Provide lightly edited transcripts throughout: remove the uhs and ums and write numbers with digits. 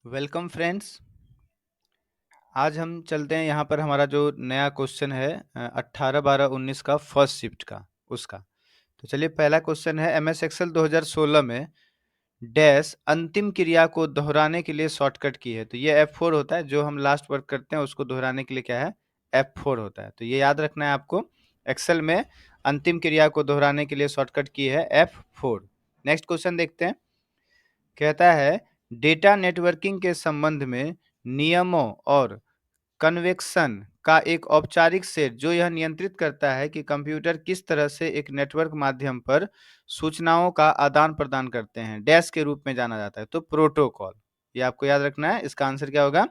Welcome friends. आज हम चलते हैं यहाँ पर हमारा जो नया क्वेश्चन है 18 12 19 का फर्स्ट शिफ्ट का उसका। तो चलिए पहला क्वेश्चन है एमएस एक्सेल 2016 में डैश अंतिम क्रिया को दोहराने के लिए शॉर्टकट की है। तो ये F4 होता है, जो हम लास्ट वर्क करते हैं उसको दोहराने के लिए क्या है, F4 होता है। तो ये याद रखना है आपको। एक्सेल में अंतिम क्रिया को दोहराने के लिए शॉर्टकट की है F4। नेक्स्ट क्वेश्चन देखते हैं। कहता है डेटा नेटवर्किंग के संबंध में नियमों और कन्वेक्शन का एक औपचारिक सेट जो यह नियंत्रित करता है कि कंप्यूटर किस तरह से एक नेटवर्क माध्यम पर सूचनाओं का आदान प्रदान करते हैं डैश के रूप में जाना जाता है। तो प्रोटोकॉल, ये आपको याद रखना है। इसका आंसर क्या होगा,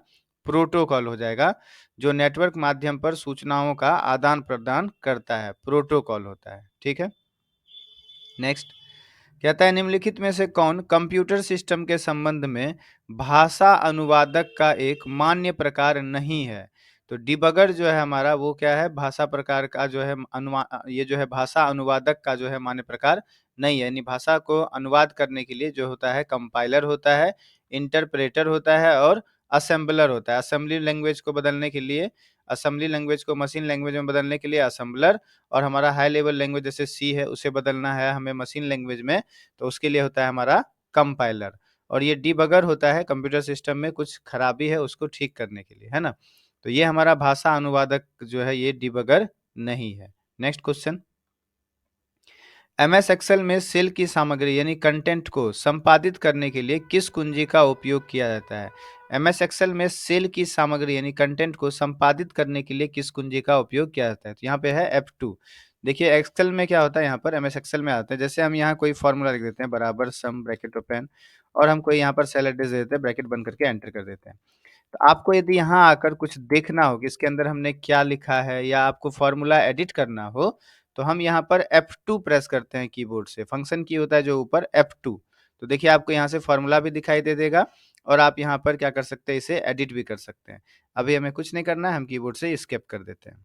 प्रोटोकॉल हो जाएगा। जो नेटवर्क माध्यम पर सूचनाओं का आदान प्रदान करता है प्रोटोकॉल होता है। ठीक है, नेक्स्ट कहता है निम्नलिखित में से कौन कंप्यूटर सिस्टम के संबंध में भाषा अनुवादक का एक मान्य प्रकार नहीं है। तो डिबगर जो है हमारा वो क्या है, भाषा प्रकार का जो है ये जो है भाषा अनुवादक का जो है मान्य प्रकार नहीं है। यानी भाषा को अनुवाद करने के लिए जो होता है कंपाइलर होता है, इंटरप्रेटर होता है और असेंबलर होता है। असेंबली लैंग्वेज को बदलने के लिए, असेंबली लैंग्वेज को मशीन लैंग्वेज में बदलने के लिए असेंबलर, और हमारा हाई लेवल लैंग्वेज जैसे सी है उसे बदलना है हमें मशीन लैंग्वेज में, तो उसके लिए होता है हमारा कंपाइलर। और ये डिबगर होता है कंप्यूटर सिस्टम में कुछ खराबी है उसको ठीक करने के लिए, है ना। तो ये हमारा भाषा अनुवादक जो है ये डिबगर नहीं है। नेक्स्ट क्वेश्चन, एमएस एक्सेल में सेल की सामग्री यानी कंटेंट को संपादित करने के लिए किस कुंजी का उपयोग किया जाता है। एमएस एक्सेल में सेल की सामग्री यानी कंटेंट को संपादित करने के लिए किस कुंजी का उपयोग किया जाता है। तो यहाँ पे है F2। देखिए एक्सेल में क्या होता है, यहाँ पर एमएस एक्सेल में आता है, जैसे हम यहाँ कोई फॉर्मूला लिख देते हैं बराबर सम ब्रैकेट ओपन, और हम कोई यहाँ पर सेल एड्रेस दे देते हैं, ब्रैकेट बंद करके एंटर कर देते हैं। तो आपको यदि यहाँ आकर कुछ देखना हो कि इसके अंदर हमने क्या लिखा है, या आपको फॉर्मूला एडिट करना हो, तो हम यहाँ पर F2 प्रेस करते हैं कीबोर्ड से। फंक्शन की होता है जो ऊपर F2। तो देखिए आपको यहाँ से फॉर्मूला भी दिखाई दे देगा, और आप यहाँ पर क्या कर सकते हैं, इसे एडिट भी कर सकते हैं। अभी हमें कुछ नहीं करना है, हम कीबोर्ड से स्केप कर देते हैं।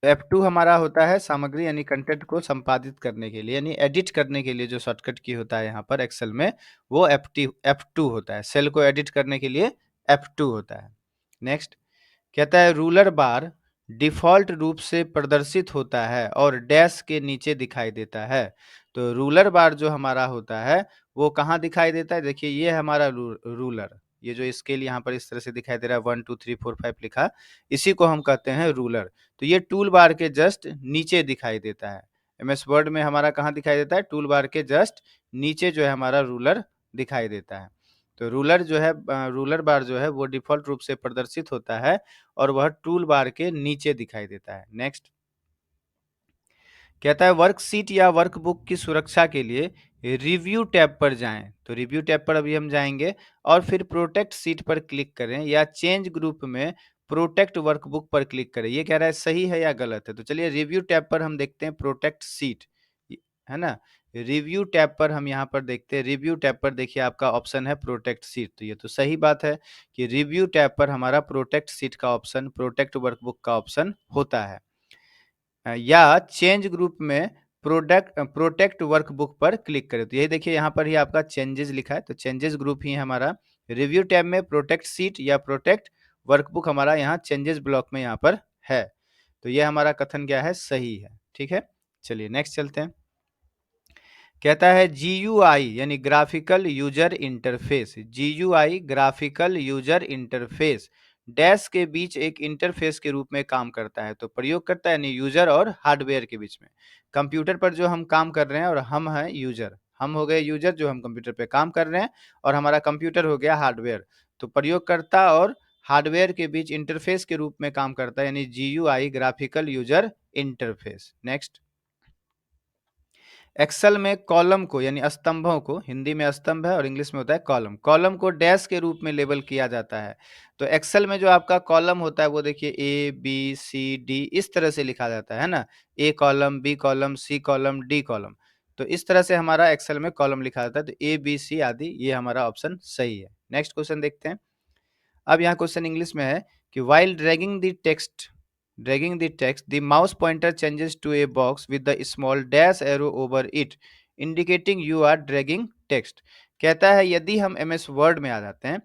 तो F2 हमारा होता है सामग्री यानी कंटेंट को संपादित करने के लिए, यानी एडिट करने के लिए जो शॉर्टकट की होता है यहाँ पर एक्सेल में, वो F2 होता है। सेल को एडिट करने के लिए F2 होता है। नेक्स्ट कहता है रूलर बार डिफ़ॉल्ट रूप से प्रदर्शित होता है और डैश के नीचे दिखाई देता है। तो रूलर बार जो हमारा होता है वो कहाँ दिखाई देता है, देखिए ये हमारा रूलर, ये जो स्केल यहाँ पर इस तरह से दिखाई दे रहा है 1 2 3 4 5 लिखा, इसी को हम कहते हैं रूलर। तो ये टूल बार के जस्ट नीचे दिखाई देता है। एमएस वर्ड में हमारा कहाँ दिखाई देता है, टूल बार के जस्ट नीचे जो है हमारा रूलर दिखाई देता है। तो रूलर जो है रूलर बार जो है वो डिफ़ॉल्ट रूप से प्रदर्शित होता है और वह टूल बार के नीचे दिखाई देता है। नेक्स्ट कहता है वर्कशीट या वर्कबुक की सुरक्षा के लिए रिव्यू टैब पर जाएं। तो रिव्यू टैब पर अभी हम जाएंगे और फिर प्रोटेक्ट सीट पर क्लिक करें, या चेंज ग्रुप में प्रोटेक्ट वर्कबुक पर क्लिक करें। ये कह रहा है सही है या गलत है। तो चलिए रिव्यू टैब पर हम देखते हैं प्रोटेक्ट सीट, है ना। रिव्यू टैब पर हम यहाँ पर देखते हैं, रिव्यू टैब पर देखिए आपका ऑप्शन है प्रोटेक्ट सीट। तो ये तो सही बात है कि रिव्यू टैब पर हमारा प्रोटेक्ट सीट का ऑप्शन, प्रोटेक्ट वर्कबुक का ऑप्शन होता है। या चेंज ग्रुप में प्रोटेक्ट वर्कबुक पर क्लिक करें। तो यही देखिए यहाँ पर ही आपका चेंजेस लिखा है, तो चेंजेस ग्रुप ही हमारा रिव्यू टैब में प्रोटेक्ट सीट या प्रोटेक्ट वर्कबुक हमारा यहाँ चेंजेस ब्लॉक में यहाँ पर है। तो ये हमारा कथन क्या है, सही है। ठीक है, चलिए नेक्स्ट चलते हैं। कहता है GUI यानी graphical user interface, GUI graphical user interface dash के बीच एक इंटरफेस के रूप में काम करता है। तो प्रयोग करता है यानी यूजर और हार्डवेयर के बीच में। कंप्यूटर पर जो हम काम कर रहे हैं और हम हैं यूजर, हम हो गए यूजर जो हम कंप्यूटर पे काम कर रहे हैं, और हमारा कंप्यूटर हो गया हार्डवेयर। तो प्रयोगकर्ता और हार्डवेयर के बीच इंटरफेस के रूप में काम करता है, यानी GUI graphical user interface. Next excel में कॉलम को यानी स्तंभों को, हिंदी में स्तंभ है और इंग्लिश में होता है कॉलम, कॉलम को डैश के रूप में लेबल किया जाता है। तो एक्सेल में जो आपका कॉलम होता है वो देखिए ABCD इस तरह से लिखा जाता है ना, A column, B column, C column, D column. तो इस तरह से हमारा एक्सेल में कॉलम लिखा जाता है। तो ABC आदि ये हमारा ऑप्शन सही है। नेक्स्ट क्वेश्चन देखते हैं। अब यहाँ क्वेश्चन इंग्लिश में है कि while dragging the text, the mouse pointer changes to a box with the small dash arrow over it, indicating you are dragging text। कहता है यदि हम एमएस वर्ड में आ जाते हैं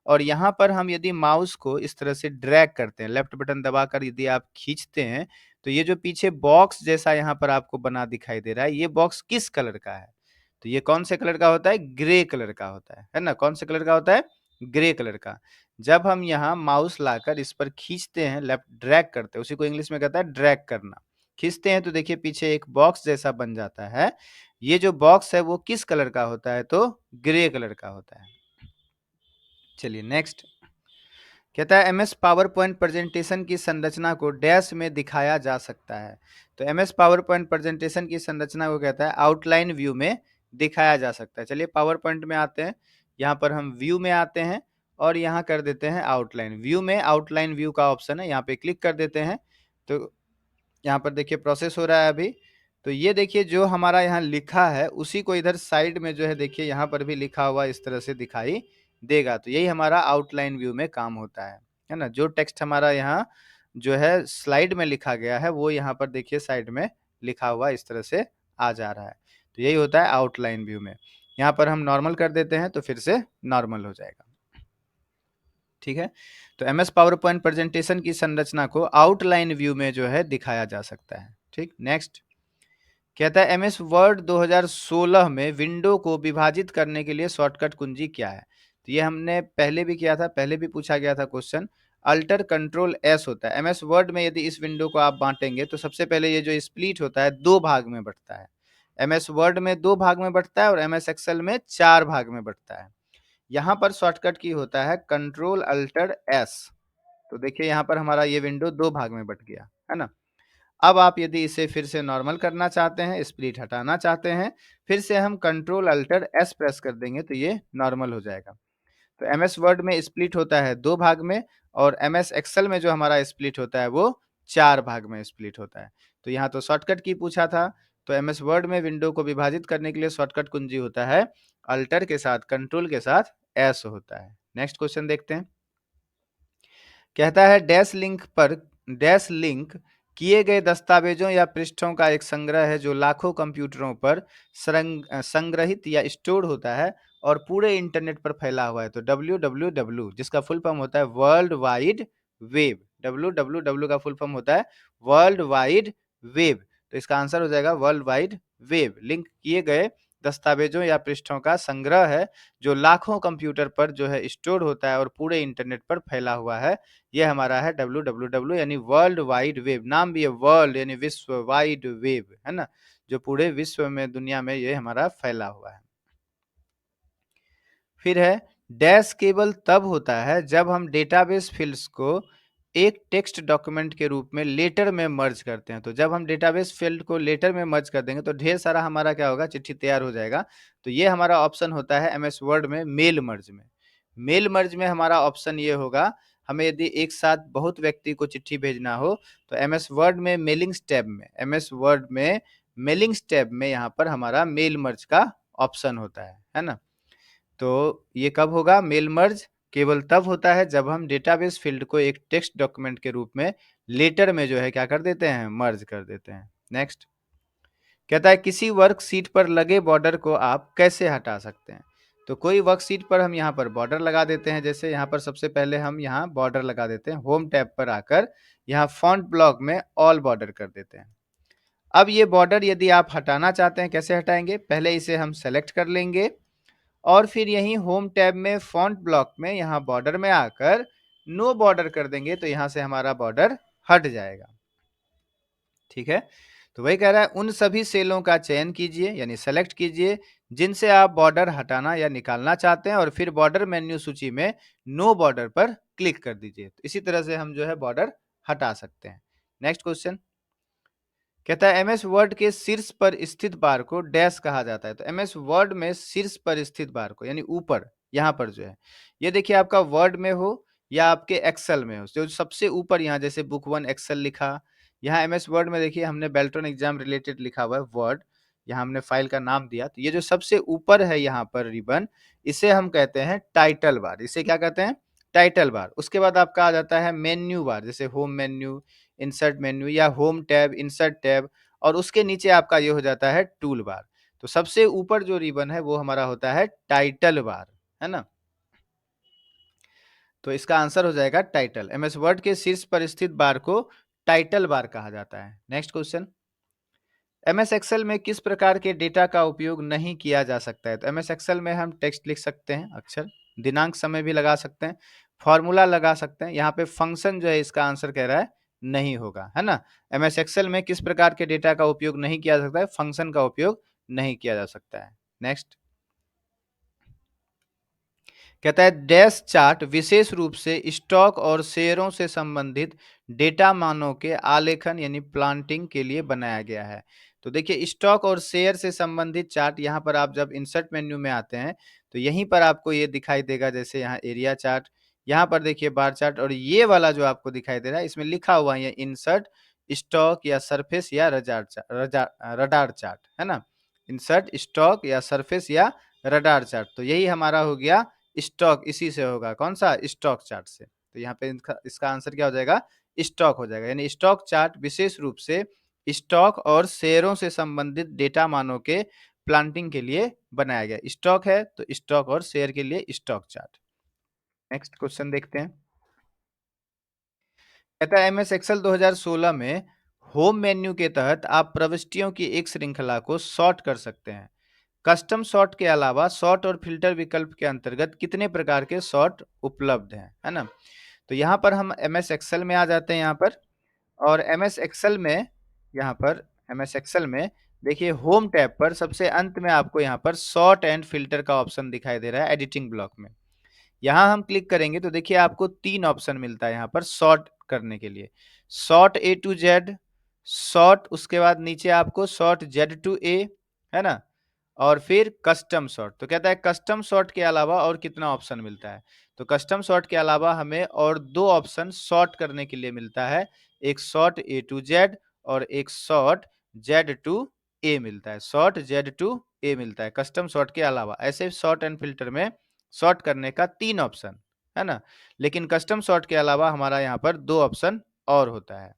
और यहाँ पर हम यदि माउस को इस तरह से ड्रैग करते हैं, लेफ्ट बटन दबाकर यदि आप खींचते हैं, तो ये जो पीछे बॉक्स जैसा यहाँ पर आपको बना दिखाई दे रहा है, ये बॉक्स किस कलर का है? तो ये कौन से कलर का होता है? ग्रे कलर का होता है ना? कौन से कलर का होता है? ग्रे कलर का। जब हम यहाँ माउस लाकर इस पर खींचते हैं, लेफ्ट ड्रैग करते हैं, उसी को इंग्लिश में कहता है ड्रैग करना। खींचते हैं तो देखिए पीछे एक बॉक्स जैसा बन जाता है। ये जो बॉक्स है वो किस कलर का होता है? तो ग्रे कलर का होता है। चलिए नेक्स्ट कहता है एमएस पावर पॉइंट प्रेजेंटेशन की संरचना को डैश में दिखाया जा सकता है। तो एमएस पावर पॉइंट प्रेजेंटेशन की संरचना को कहता है आउटलाइन व्यू में दिखाया जा सकता है। चलिए पावर पॉइंट में आते हैं, यहाँ पर हम व्यू में आते हैं और यहाँ कर देते हैं आउटलाइन व्यू में। आउटलाइन व्यू का ऑप्शन है, यहाँ पे क्लिक कर देते हैं। तो यहाँ पर देखिए प्रोसेस हो रहा है अभी। तो ये देखिए जो हमारा यहाँ लिखा है उसी को इधर साइड में जो है देखिए यहाँ पर भी लिखा हुआ इस तरह से दिखाई देगा। तो यही हमारा आउटलाइन व्यू में काम होता है ना? जो टेक्स्ट हमारा यहाँ जो है स्लाइड में लिखा गया है वो यहाँ पर देखिए साइड में लिखा हुआ इस तरह से आ जा रहा है। तो यही होता है आउटलाइन व्यू में। यहाँ पर हम नॉर्मल कर देते हैं तो फिर से नॉर्मल हो जाएगा। ठीक है, तो एमएस पावर पॉइंट प्रेजेंटेशन की संरचना को आउटलाइन व्यू में जो है दिखाया जा सकता है। ठीक, नेक्स्ट कहता है एमएस वर्ड 2016 में विंडो को विभाजित करने के लिए शॉर्टकट कुंजी क्या है? तो ये हमने पहले भी किया था, पहले भी पूछा गया था क्वेश्चन। अल्टर कंट्रोल एस होता है। एमएस वर्ड में यदि इस विंडो को आप बांटेंगे तो सबसे पहले ये जो स्प्लिट होता है दो भाग में बंटता है। एमएस वर्ड में दो भाग में बंटता है और एमएस एक्सेल में चार भाग में बंटता है। यहाँ पर शॉर्टकट की होता है कंट्रोल अल्टर एस। तो देखिए यहाँ पर हमारा ये विंडो दो भाग में बट गया है ना? अब आप यदि इसे फिर से नॉर्मल करना चाहते हैं, स्प्लिट हटाना चाहते हैं, फिर से हम कंट्रोल अल्टर एस प्रेस कर देंगे तो ये नॉर्मल हो जाएगा। तो एमएस वर्ड में स्प्लिट होता है दो भाग में और एमएस एक्सेल में जो हमारा स्प्लिट होता है वो चार भाग में स्प्लिट होता है। तो यहाँ तो शॉर्टकट की पूछा था, तो एमएस वर्ड में विंडो को विभाजित करने के लिए शॉर्टकट कुंजी होता है अल्टर के साथ कंट्रोल के साथ एस होता है। नेक्स्ट क्वेश्चन देखते हैं। कहता है डैश लिंक किए गए दस्तावेजों या पृष्ठों का एक संग्रह है जो लाखों कंप्यूटरों पर संग्रहित या स्टोर होता है और पूरे इंटरनेट पर फैला हुआ है। तो www जिसका फुल फॉर्म होता है वर्ल्ड वाइड वेब। www का फुल फॉर्म होता है वर्ल्ड वाइड वेब। तो इसका आंसर हो जाएगा वर्ल्ड वाइड वेब। लिंक किए गए दस्तावेजों या पृष्ठों का संग्रह है जो लाखों कंप्यूटर पर जो है स्टोर होता है और पूरे इंटरनेट पर फैला हुआ है। ये हमारा है www यानी वर्ल्ड वाइड वेब। नाम भी है वर्ल्ड यानी विश्व, वाइड वेब है ना, जो पूरे विश्व में दुनिया में ये हमारा फैला हुआ है। फिर है डैश केवल तब होता है जब हम डेटाबेस फील्ड्स को एक टेक्स्ट डॉक्यूमेंट के रूप में लेटर में मर्ज करते हैं। तो जब हम डेटाबेस फील्ड को लेटर में मर्ज कर देंगे तो ढेर सारा हमारा क्या होगा, चिट्ठी तैयार हो जाएगा। तो ये हमारा ऑप्शन होता है एमएस वर्ड में मेल मर्ज में। मेल मर्ज में हमारा ऑप्शन ये होगा, हमें यदि एक साथ बहुत व्यक्ति को चिट्ठी भेजना हो तो एमएस वर्ड में मेलिंग्स टैब में, एमएस वर्ड में मेलिंग्स टैब में यहाँ पर हमारा मेल मर्ज का ऑप्शन होता है ना? तो ये कब होगा मेल मर्ज? केवल तब होता है जब हम डेटाबेस फील्ड को एक टेक्स्ट डॉक्यूमेंट के रूप में लेटर में जो है क्या कर देते हैं, मर्ज कर देते हैं। नेक्स्ट कहता है किसी वर्कशीट पर लगे बॉर्डर को आप कैसे हटा सकते हैं? तो कोई वर्कशीट पर हम यहाँ पर बॉर्डर लगा देते हैं। जैसे यहाँ पर सबसे पहले हम यहाँ बॉर्डर लगा देते हैं, होम टैब पर आकर यहाँ फॉन्ट ब्लॉक में ऑल बॉर्डर कर देते हैं। अब ये बॉर्डर यदि आप हटाना चाहते हैं, कैसे हटाएंगे? पहले इसे हम सेलेक्ट कर लेंगे और फिर यहीं होम टैब में फॉन्ट ब्लॉक में यहाँ बॉर्डर में आकर नो बॉर्डर कर देंगे तो यहाँ से हमारा बॉर्डर हट जाएगा। ठीक है, तो वही कह रहा है उन सभी सेलों का चयन कीजिए यानी सेलेक्ट कीजिए जिनसे आप बॉर्डर हटाना या निकालना चाहते हैं और फिर बॉर्डर मेन्यू सूची में नो बॉर्डर पर क्लिक कर दीजिए। तो इसी तरह से हम जो है बॉर्डर हटा सकते हैं। नेक्स्ट क्वेश्चन कहता है एमएस वर्ड के शीर्ष पर स्थित बार को डैश कहा जाता है। तो एमएस वर्ड में शीर्ष पर स्थित बार को यानी ऊपर यहाँ पर जो है, ये देखिए आपका वर्ड में हो या आपके एक्सेल में हो, जो सबसे ऊपर यहाँ जैसे बुक वन एक्सेल लिखा, यहाँ एमएस वर्ड में देखिए हमने बेल्ट्रॉन एग्जाम रिलेटेड लिखा हुआ है वर्ड, यहाँ हमने फाइल का नाम दिया। तो ये जो सबसे ऊपर है यहाँ पर रिबन, इसे हम कहते हैं टाइटल बार। इसे क्या कहते हैं? Title bar. उसके बाद आपका आ जाता है मेन्यू बार, जैसे होम मेन्यू, इंसर्ट मेन्यू या होम टैब, इंसर्ट टैब, और उसके नीचे आपका ये हो जाता है टूल बार। तो सबसे ऊपर जो रिबन है वो हमारा होता है टाइटल बार, है ना। तो इसका आंसर हो जाएगा टाइटल। एमएस वर्ड के शीर्ष पर स्थित बार को टाइटल बार कहा जाता है। नेक्स्ट क्वेश्चन, एमएस एक्सेल में किस प्रकार के डेटा का उपयोग नहीं किया जा सकता है? तो एमएस एक्सेल में हम टेक्स्ट लिख सकते हैं, अक्षर, दिनांक, समय भी लगा सकते हैं, फॉर्मूला लगा सकते हैं। यहाँ पे फंक्शन जो है इसका आंसर कह रहा है नहीं होगा, है ना। एमएस एक्सेल में किस प्रकार के डेटा का उपयोग नहीं किया जा सकता है? फंक्शन का उपयोग नहीं किया जा सकता है। नेक्स्ट कहता है डैश चार्ट विशेष रूप से स्टॉक और शेयरों से संबंधित डेटा मानों के आलेखन यानी प्लांटिंग के लिए बनाया गया है। तो देखिए स्टॉक और शेयर से संबंधित चार्ट, यहाँ पर आप जब इंसर्ट मेन्यू में आते हैं तो यहीं पर आपको ये दिखाई देगा, जैसे यहाँ एरिया चार्ट, यहाँ पर देखिए बार चार्ट, और ये वाला जो आपको दिखाई दे रहा है इसमें लिखा हुआ है इंसर्ट स्टॉक या सरफेस या रडार चार्ट, है ना। इंसर्ट स्टॉक या सरफेस या रडार चार्ट, तो यही हमारा हो गया स्टॉक, इसी से होगा, कौन सा? स्टॉक चार्ट से। तो यहाँ पे इसका आंसर क्या हो जाएगा? स्टॉक हो जाएगा। यानी स्टॉक चार्ट विशेष रूप से स्टॉक और शेयरों से संबंधित डेटा मानों के प्लांटिंग के लिए बनाया गया। स्टॉक है तो स्टॉक और शेयर के लिए स्टॉक चार्ट। नेक्स्ट क्वेश्चन देखते हैं। कहता है एमएस एक्सेल 2016 में होम मेन्यू के तहत आप प्रविष्टियों की एक श्रृंखला को सॉर्ट कर सकते हैं। कस्टम सॉर्ट के अलावा सॉर्ट और फिल्टर विकल्प के अंतर्गत कितने प्रकार के सॉर्ट उपलब्ध हैं, है ना। तो यहाँ पर हम एमएस एक्सेल में आ जाते हैं यहाँ पर, और एमएस एक्सेल में यहाँ पर एमएस एक्सेल में देखिए होम टैब पर सबसे अंत में आपको यहाँ पर सॉर्ट एंड फिल्टर का ऑप्शन दिखाई दे रहा है एडिटिंग ब्लॉक में। यहाँ हम क्लिक करेंगे तो देखिए आपको 3 ऑप्शन मिलता है यहाँ पर सॉर्ट करने के लिए। Sort A to Z, sort, उसके बाद नीचे आपको सॉर्ट जेड टू ए, है ना, और फिर कस्टम सॉर्ट। तो कहता है कस्टम सॉर्ट के अलावा और कितना ऑप्शन मिलता है? तो कस्टम सॉर्ट के अलावा हमें और 2 ऑप्शन सॉर्ट करने के लिए मिलता है, एक सॉर्ट ए टू जेड और एक सॉर्ट जेड टू ए मिलता है। सॉर्ट जेड टू ए मिलता है कस्टम सॉर्ट के अलावा। ऐसे सॉर्ट एंड फिल्टर में सॉर्ट करने का 3 ऑप्शन, है ना, लेकिन कस्टम सॉर्ट के अलावा हमारा यहाँ पर 2 ऑप्शन और होता है।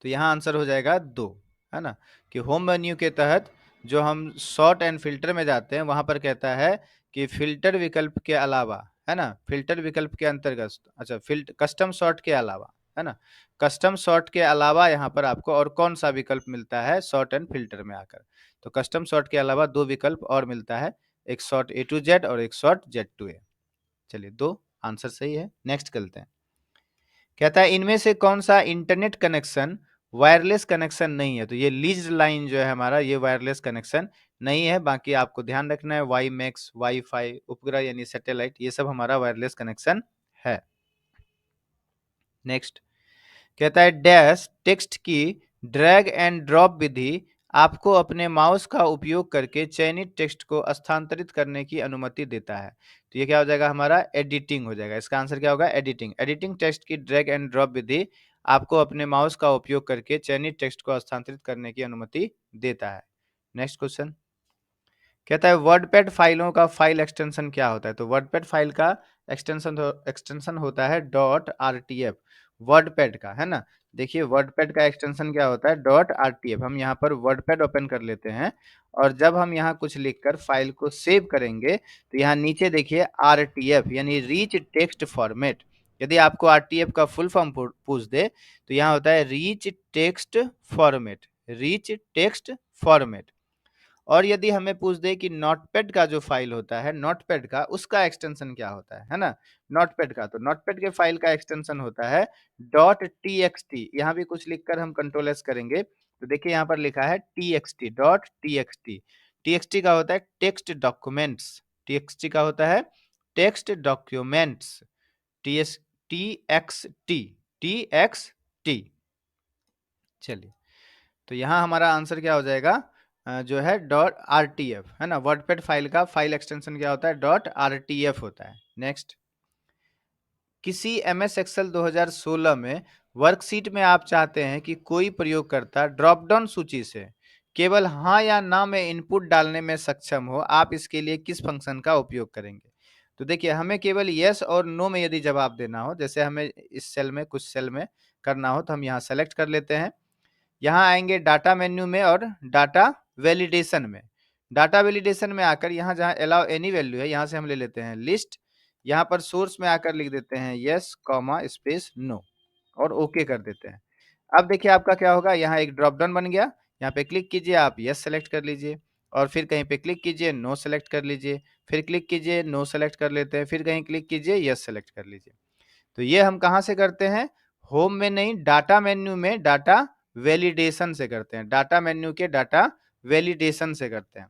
तो यहाँ आंसर हो जाएगा 2, है ना, कि होम मेन्यू के तहत जो हम सॉर्ट एंड फिल्टर में जाते हैं वहां पर कहता है कि फिल्टर विकल्प के अलावा, है ना, फिल्टर विकल्प के अंतर्गत, अच्छा कस्टम सॉर्ट के अलावा, है ना, कस्टम सॉर्ट के अलावा यहाँ पर आपको और कौन सा विकल्प मिलता है सॉर्ट एंड फिल्टर में आकर? तो कस्टम सॉर्ट के अलावा 2 विकल्प और मिलता है, एक सॉर्ट ए टू जेड और एक सॉर्ट जेड टू ए। चलिए 2 आंसर सही है। नेक्स्ट चलते हैं। कहता है इनमें से कौन सा इंटरनेट कनेक्शन वायरलेस कनेक्शन नहीं है? तो ये लीज्ड लाइन जो है हमारा, ये वायरलेस कनेक्शन नहीं है। बाकी आपको ध्यान रखना है वाई मैक्स, वाईफाई, उपग्रह यानी सैटेलाइट, ये सब हमारा वायरलेस कनेक्शन है। नेक्स्ट कहता है डैश टेक्स्ट की ड्रैग एंड ड्रॉप विधि आपको अपने माउस का उपयोग करके चयनित टेक्स्ट को स्थानांतरित करने की अनुमति देता है। तो ये क्या हो जाएगा हमारा? एडिटिंग हो जाएगा। इसका आंसर क्या होगा? एडिटिंग। एडिटिंग टेक्स्ट की ड्रैग एंड ड्रॉप विधि आपको अपने माउस का उपयोग करके चयनित टेक्स्ट को स्थानांतरित करने की अनुमति देता है। नेक्स्ट क्वेश्चन कहता है वर्डपैड फाइलों का फाइल एक्सटेंशन क्या होता है? तो वर्डपैड फाइल का एक्सटेंशन होता है डॉट आरटीएफ, वर्डपैड का, है ना। देखिए वर्डपैड का एक्सटेंशन क्या होता है? Dot RTF. हम यहाँ पर वर्डपैड ओपन कर लेते हैं और जब हम यहाँ कुछ लिखकर फाइल को सेव करेंगे तो यहाँ नीचे देखिए आरटीएफ यानी रीच टेक्स्ट फॉर्मेट। यदि आपको आरटीएफ का फुल फॉर्म पूछ दे तो यहाँ होता है reach text format, reach text format. और यदि हमें पूछ दे कि नोटपैड का जो फाइल होता है, नोटपैड का, उसका एक्सटेंशन क्या होता है ना, नोटपैड का, तो नोटपैड के फाइल का एक्सटेंशन होता है डॉट टीएक्सटी। यहाँ भी कुछ लिखकर हम कंट्रोल एस करेंगे तो देखिए यहाँ पर लिखा है टीएक्सटी, डॉट टीएक्सटी। टीएक्सटी का होता है टेक्स्ट डॉक्यूमेंट्स, टीएक्सटी का होता है text documents, TS TXT, TXT. चलिए तो यहाँ हमारा आंसर क्या हो जाएगा? जो है डॉट आरटीएफ, है ना। वर्डपैड फाइल का फाइल एक्सटेंशन क्या होता है? डॉट आरटीएफ होता है। नेक्स्ट किसी एमएस एक्सेल 2016 में वर्कशीट में आप चाहते हैं कि कोई प्रयोगकर्ता ड्रॉप डाउन सूची से केवल हाँ या ना में इनपुट डालने में सक्षम हो, आप इसके लिए किस फंक्शन का उपयोग करेंगे? तो देखिए हमें केवल यस और नो में यदि जवाब देना हो, जैसे हमें इस सेल में, कुछ सेल में करना हो, तो हम यहाँ सेलेक्ट कर लेते हैं। यहाँ आएंगे डाटा मेन्यू में और डाटा वैलिडेशन में। डाटा वैलिडेशन में आकर यहाँ जहाँ अलाउ एनी वैल्यू है, यहाँ से हम ले लेते हैं लिस्ट, यहाँ पर सोर्स में आकर लिख देते हैं यस कॉमा स्पेस नो और ओके कर देते हैं। अब देखिए आपका क्या होगा, यहाँ एक ड्रॉप डाउन बन गया, यहाँ पे क्लिक कीजिए, आप यस सेलेक्ट कर लीजिए और फिर कहीं पे क्लिक कीजिए, नो सेलेक्ट कर लीजिए, फिर क्लिक कीजिए, नो सेलेक्ट कर लेते हैं, फिर कहीं क्लिक कीजिए, यस सेलेक्ट कर लीजिए। तो ये हम कहाँ से करते हैं? होम में नहीं, डाटा मेन्यू में डाटा वैलिडेशन से करते हैं। डाटा मेन्यू के डाटा वैलिडेशन से करते हैं।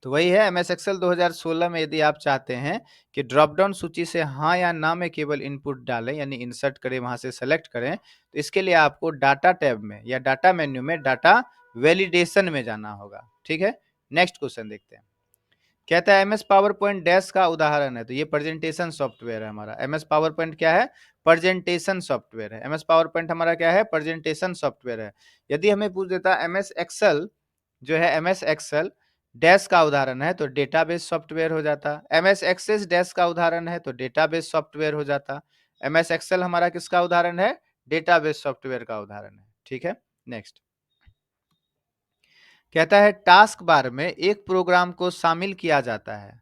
तो वही है एमएस एक्सेल 2016 में यदि आप चाहते हैं कि ड्रॉप डाउन सूची से हाँ या ना में केवल इनपुट डालें यानी इंसर्ट करें, वहां से सेलेक्ट करें, तो इसके लिए आपको डाटा टैब में या डाटा मेन्यू में डाटा वैलिडेशन में जाना होगा। ठीक है, नेक्स्ट क्वेश्चन देखते हैं। कहता है एमएस पावर पॉइंट डैश का उदाहरण है। तो ये प्रेजेंटेशन सॉफ्टवेयर है हमारा। एमएस पावर पॉइंट क्या है? प्रेजेंटेशन सॉफ्टवेयर है। एमएस पावर पॉइंट हमारा क्या है? प्रेजेंटेशन सॉफ्टवेयर है। यदि हमें पूछ देता एमएस एक्सेल जो है, एमएस एक्सेल डैश का उदाहरण है, तो डेटाबेस सॉफ्टवेयर हो जाता। एमएस एक्सेस डैश का उदाहरण है तो डेटाबेस सॉफ्टवेयर हो जाता। एमएस एक्सेल हमारा किसका उदाहरण है? डेटाबेस सॉफ्टवेयर का उदाहरण है। ठीक है, नेक्स्ट कहता है टास्क बार में एक प्रोग्राम को शामिल किया जाता है।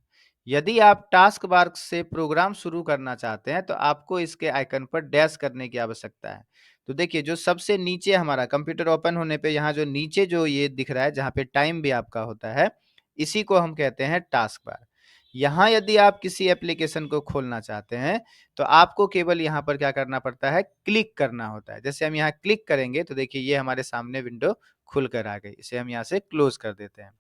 यदि आप टास्क बार से प्रोग्राम शुरू करना चाहते हैं तो आपको इसके आइकन पर डैश करने की आवश्यकता है। तो देखिए जो सबसे नीचे हमारा कंप्यूटर ओपन होने पे यहाँ जो नीचे जो ये दिख रहा है जहाँ पे टाइम भी आपका होता है, इसी को हम कहते हैं टास्क बार। यहाँ यदि आप किसी एप्लीकेशन को खोलना चाहते हैं तो आपको केवल यहाँ पर क्या करना पड़ता है? क्लिक करना होता है। जैसे हम यहाँ क्लिक करेंगे तो देखिए ये हमारे सामने विंडो खुल कर आ गई। इसे हम यहाँ से क्लोज कर देते हैं।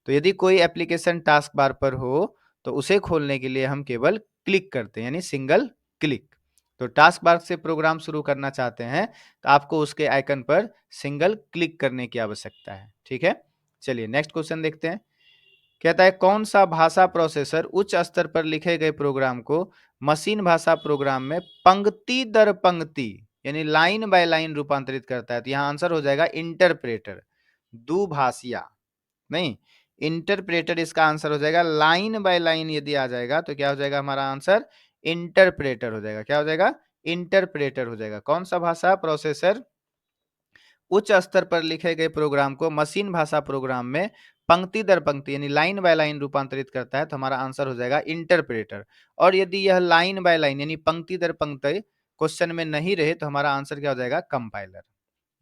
तो यदि कोई एप्लीकेशन टास्क बार पर हो तो उसे खोलने के लिए हम केवल क्लिक करते हैं यानी सिंगल क्लिक। तो टास्क बार से प्रोग्राम शुरू करना चाहते हैं तो आपको उसके आइकन पर सिंगल क्लिक करने की आवश्यकता है। ठीक है, चलिए नेक्स्ट क्वेश्चन देखते हैं। कहता है कौन सा भाषा प्रोसेसर उच्च स्तर पर लिखे गए प्रोग्राम को मशीन भाषा प्रोग्राम में पंक्ति दर पंक्ति यानी लाइन बाय लाइन रूपांतरित करता है? तो यहाँ आंसर हो जाएगा इंटरप्रेटर, दुभाषिया नहीं, इंटरप्रेटर इसका आंसर हो जाएगा। लाइन बाय लाइन यदि आ जाएगा तो क्या हो जाएगा हमारा आंसर? इंटरप्रेटर हो जाएगा। क्या हो जाएगा? इंटरप्रेटर हो जाएगा। कौन सा भाषा प्रोसेसर उच्च स्तर पर लिखे गए प्रोग्राम को मशीन भाषा प्रोग्राम में पंक्ति दर पंक्ति यानी लाइन बाय लाइन रूपांतरित करता है? तो हमारा आंसर हो जाएगा इंटरप्रेटर। और यदि यह लाइन बाय लाइन यानी पंक्ति दर पंक्ति क्वेश्चन में नहीं रहे तो हमारा आंसर क्या हो जाएगा? कंपाइलर।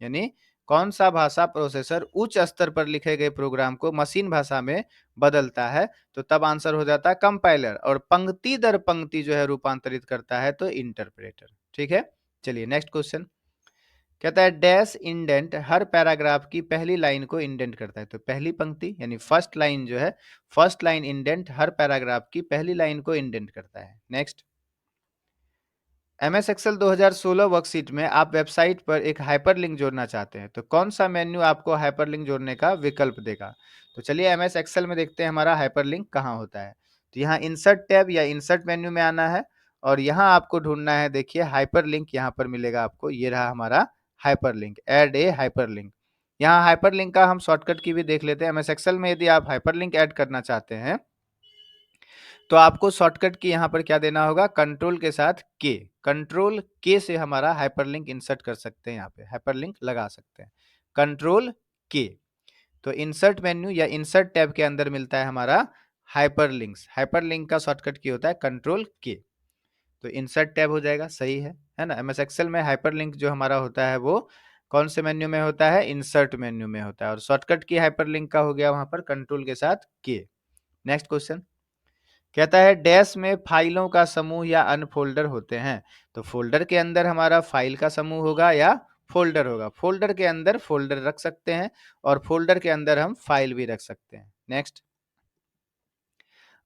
यानी कौन सा भाषा प्रोसेसर उच्च स्तर पर लिखे गए प्रोग्राम को मशीन भाषा में बदलता है? तो तब आंसर हो जाता है कंपाइलर। और पंक्ति दर पंक्ति जो है रूपांतरित करता है तो इंटरप्रेटर। ठीक है, चलिए नेक्स्ट क्वेश्चन। कहता है डैश इंडेंट हर पैराग्राफ की पहली लाइन को इंडेंट करता है। तो पहली पंक्ति यानी फर्स्ट लाइन जो है, फर्स्ट लाइन इंडेंट हर पैराग्राफ की पहली लाइन को इंडेंट करता है। नेक्स्ट एमएस एक्सेल 2016 वर्कशीट में आप वेबसाइट पर एक हाइपरलिंक जोड़ना चाहते हैं तो कौन सा मेन्यू आपको हाइपरलिंक जोड़ने का विकल्प देगा? तो चलिए एमएस एक्सेल में देखते हैं हमारा हाइपरलिंक कहाँ होता है। तो यहाँ इंसर्ट टैब या इंसर्ट मेन्यू में आना है और यहाँ आपको ढूंढना है, देखिए हाइपरलिंक यहाँ पर मिलेगा आपको। ये रहा हमारा हाइपरलिंक, ऐड ए हाइपरलिंक। यहाँ हाइपरलिंक का हम शॉर्टकट की भी देख लेते हैं। एमएस एक्सेल में यदि आप हाइपरलिंक ऐड करना चाहते हैं तो आपको शॉर्टकट की यहाँ पर क्या देना होगा? कंट्रोल के साथ के, कंट्रोल के से हमारा हाइपरलिंक इंसर्ट कर सकते हैं, यहाँ पे हाइपरलिंक लगा सकते हैं, कंट्रोल के। तो इंसर्ट मेन्यू या इंसर्ट टैब के अंदर मिलता है हमारा हाइपरलिंक्स। हाइपरलिंक का शॉर्टकट की होता है कंट्रोल के। तो इंसर्ट टैब हो जाएगा, सही है ना। एमएस एक्सेल में हाइपरलिंक जो हमारा होता है वो कौन से मेन्यू में होता है? इंसर्ट मेन्यू में होता है। और शॉर्टकट की हाइपरलिंक का हो गया वहां पर कंट्रोल के साथ के। नेक्स्ट क्वेश्चन कहता है डैश में फाइलों का समूह या अन्य फोल्डर होते हैं। तो फोल्डर के अंदर हमारा फाइल का समूह होगा या फोल्डर होगा। फोल्डर के अंदर फोल्डर रख सकते हैं और फोल्डर के अंदर हम फाइल भी रख सकते हैं। नेक्स्ट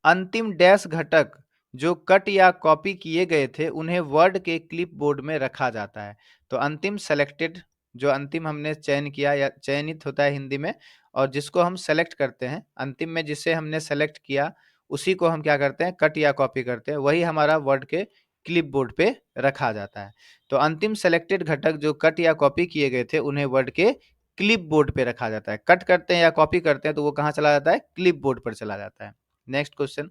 अंतिम डैश घटक जो कट या कॉपी किए गए थे उन्हें वर्ड के क्लिपबोर्ड में रखा जाता है। तो अंतिम सेलेक्टेड, जो अंतिम हमने चयन किया या चयनित होता है हिंदी में, और जिसको हम सेलेक्ट करते हैं अंतिम में, जिसे हमने सेलेक्ट किया उसी को हम क्या करते हैं? कट या कॉपी करते हैं, वही हमारा वर्ड के क्लिपबोर्ड पे रखा जाता है। तो अंतिम सेलेक्टेड घटक जो कट या कॉपी किए गए थे उन्हें वर्ड के क्लिपबोर्ड पे रखा जाता है। कट करते हैं या कॉपी करते हैं तो वो कहाँ चला जाता है? क्लिपबोर्ड पर चला जाता है। नेक्स्ट क्वेश्चन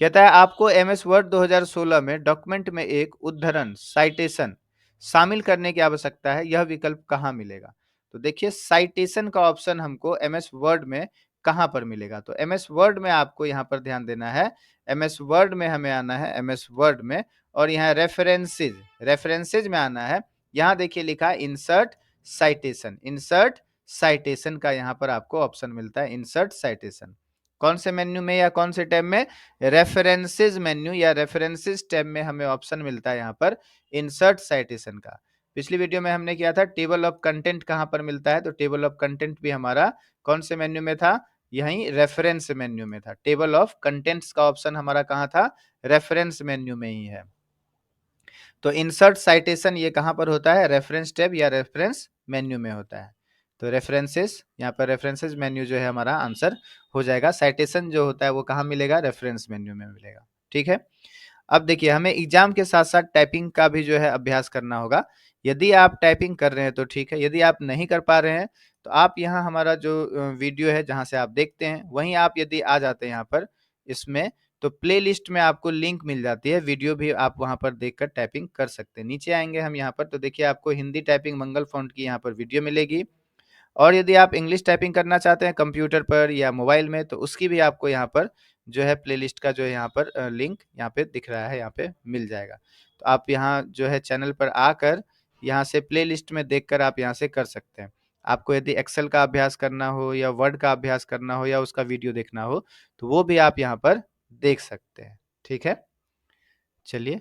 कहता है आपको एमएस वर्ड 2016 में डॉक्यूमेंट में एक उद्धरण साइटेशन शामिल करने की आवश्यकता है, यह विकल्प कहाँ मिलेगा? तो देखिए साइटेशन का ऑप्शन हमको एमएस वर्ड में कहाँ पर मिलेगा, तो एमएस वर्ड में आपको यहाँ पर ध्यान देना है। एमएस वर्ड में हमें आना है, एमएस वर्ड में, और यहाँ रेफरेंसेज, रेफरेंसेज में आना है। यहाँ देखिए लिखा है इंसर्ट साइटेशन, इंसर्ट साइटेशन का यहाँ पर आपको ऑप्शन मिलता है, इंसर्ट साइटेशन। कौन से मेन्यू में या कौन से टैब में? रेफरेंसेज मेन्यू या रेफरेंसेज टैब में हमें ऑप्शन मिलता है यहाँ पर इंसर्ट साइटेशन का। पिछली वीडियो में हमने किया था टेबल ऑफ कंटेंट कहाँ पर मिलता है, तो टेबल ऑफ कंटेंट भी हमारा कौन से मेन्यू में था? यहीं रेफरेंस मेन्यू में था। टेबल ऑफ कंटेंट्स का ऑप्शन हमारा कहाँ था? रेफरेंस मेन्यू में ही है। तो इंसर्ट साइटेशन ये कहाँ पर होता है? रेफरेंस टैब या रेफरेंस मेन्यू में होता है। तो रेफरेंसेस, यहाँ पर रेफरेंसेस मेन्यू जो है हमारा आंसर हो जाएगा। साइटेशन जो होता है वो कहाँ मिलेगा? रेफरेंस मेन्यू में मिलेगा। ठीक है। अब देखिए हमें एग्जाम के साथ साथ टाइपिंग का भी जो है अभ्यास करना होगा। यदि आप टाइपिंग कर रहे हैं तो ठीक है, यदि आप नहीं कर पा रहे हैं तो आप यहाँ हमारा जो वीडियो है जहाँ से आप देखते हैं वहीं आप यदि आ जाते हैं यहाँ पर इसमें, तो प्लेलिस्ट में आपको लिंक मिल जाती है, वीडियो भी आप वहाँ पर देखकर टाइपिंग कर सकते हैं। नीचे आएंगे हम यहाँ पर तो देखिए आपको हिंदी टाइपिंग मंगल फॉन्ट की यहाँ पर वीडियो मिलेगी, और यदि आप इंग्लिश टाइपिंग करना चाहते हैं कंप्यूटर पर या मोबाइल में तो उसकी भी आपको यहाँ पर जो है प्लेलिस्ट का जो है यहाँ पर लिंक यहाँ पे दिख रहा है, यहाँ पे मिल जाएगा। तो आप यहाँ जो है चैनल पर आकर यहाँ से प्लेलिस्ट में देखकर आप यहाँ से कर सकते हैं। आपको यदि एक्सेल का अभ्यास करना हो या वर्ड का अभ्यास करना हो या उसका वीडियो देखना हो तो वो भी आप यहाँ पर देख सकते हैं। ठीक है, चलिए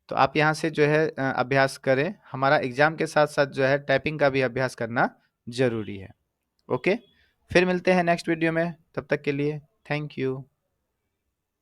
तो आप यहाँ से जो है अभ्यास करें। हमारा एग्जाम के साथ साथ जो है टाइपिंग का भी अभ्यास करना जरूरी है। ओके, फिर मिलते हैं नेक्स्ट वीडियो में, तब तक के लिए थैंक यू।